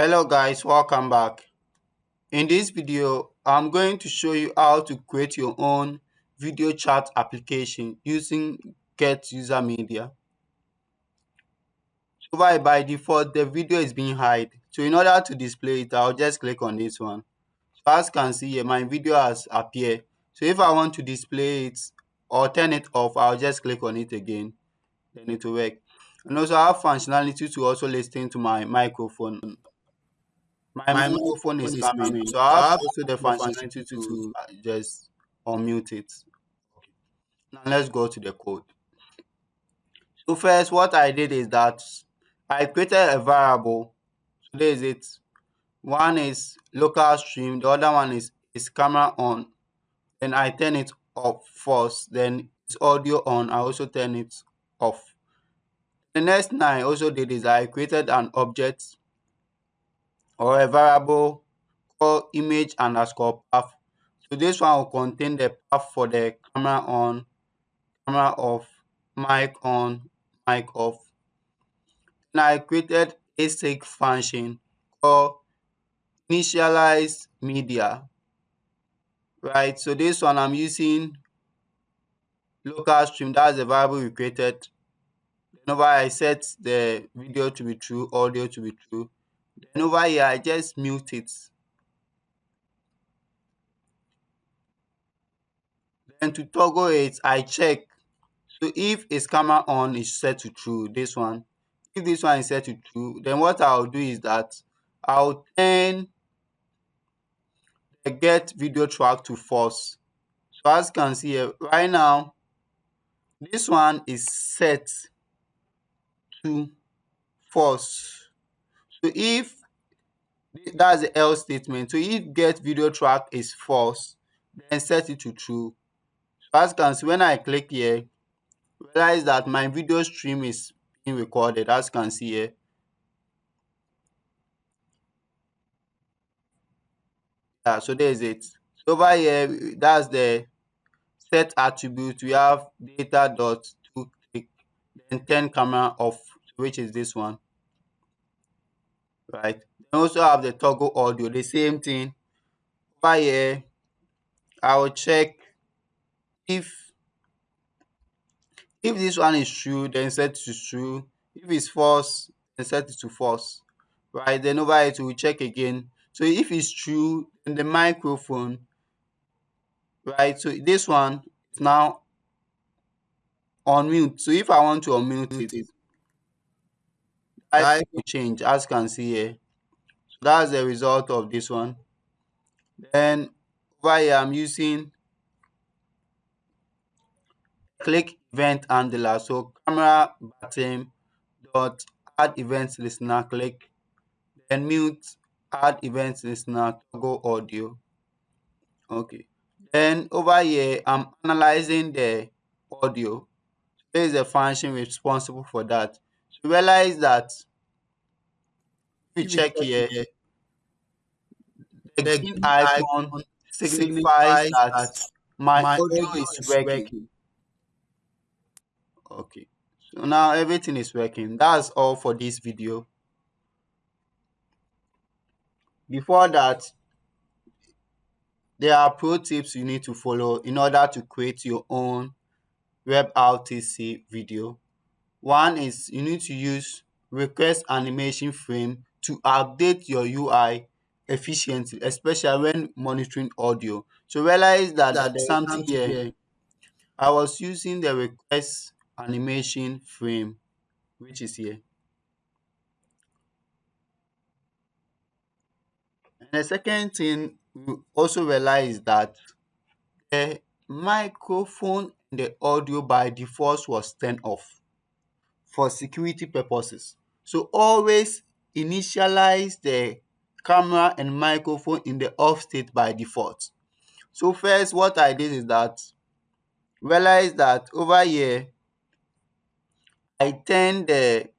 Hello guys, welcome back. In this video, I'm going to show you how to create your own video chat application using Get User Media. So by default, the video is being hide. So in order to display it, I'll just click on this one. So as you can see here, my video has appeared. So if I want to display it or turn it off, I'll just click on it again. Then it will work. And also I have functionality to also listen to my microphone. My My microphone is microphone is coming, coming. so I So have I have also the the functionality functionality to to just unmute it. Now let's go to the code. So first, what I did is that I created a variable. So there is it. One is local stream, the other one is camera on. Then I turn it off first. Then it's audio on. I also turn it off. The next thing I also did is I created an object or a variable called image underscore path. So this one will contain the path for the camera on, camera off, mic on, mic off. And I created a async function called initialize media. Right. So this one I'm using local stream. That's the variable we created. Then over I set the video to be true, audio to be true. Then over here I just mute it. Then to toggle it, I check. So if its camera on is set to true, this one, if this one is set to true, then what I'll do is that I'll turn the get video track to false. So as you can see here, right now, this one is set to false. So if that's the else statement, so if get video track is false, then set it to true. So as you can see, when I click here, realize that my video stream is being recorded. As you can see here, yeah, so there's it. So over here, that's the set attribute. We have data dot to click, then turn camera off, which is this one, right? Then also have the toggle audio, the same thing. Over here, I will check if this one is true, then set it to true. If it's false, then set it to false, right? Then over here, we check again. So if it's true, then the microphone, right? So this one is now on mute. So if I want to unmute mute it, it. I I will change, as you can see here. So that's the result of this one. Then over here, I'm using click event handler. So camera button dot add event listener click, then mute add event listener toggle audio. Okay. Then over here, I'm analyzing the audio. There is a function responsible for that. So realize that if you if you check check here, here, the the green green icon icon signifies signifies that that my my audio audio is is working. working. Okay. So now everything is working. That's all for this video. Before that, there are pro tips you need to follow in order to create your own WebRTC video. One is you need to use request animation frame to update your UI efficiently, especially when monitoring audio. So realize that That there's there is something something here. here. I was using the request animation frame, which is here. And the second thing we also realize that the microphone and the audio by default was turned off for security purposes. So always initialize the camera and microphone in the off state by default. So first what I did is that realize that over here I turned the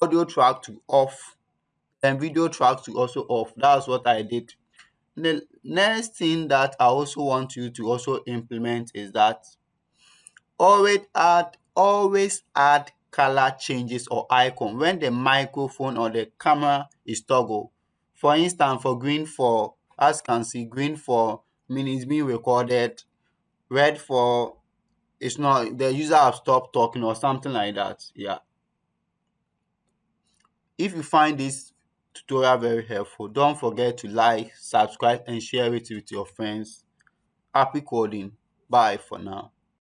audio track to off and video track to also off. That's what I did. The next thing that I also want you to also implement is that always add color changes or icon when the microphone or the camera is toggled. For instance, for green for, as you can see, green for mean it's being recorded, red for it's not, the user have stopped talking or something like that. Yeah. If you find this tutorial very helpful, don't forget to like, subscribe, and share it with your friends. Happy coding. Bye for now.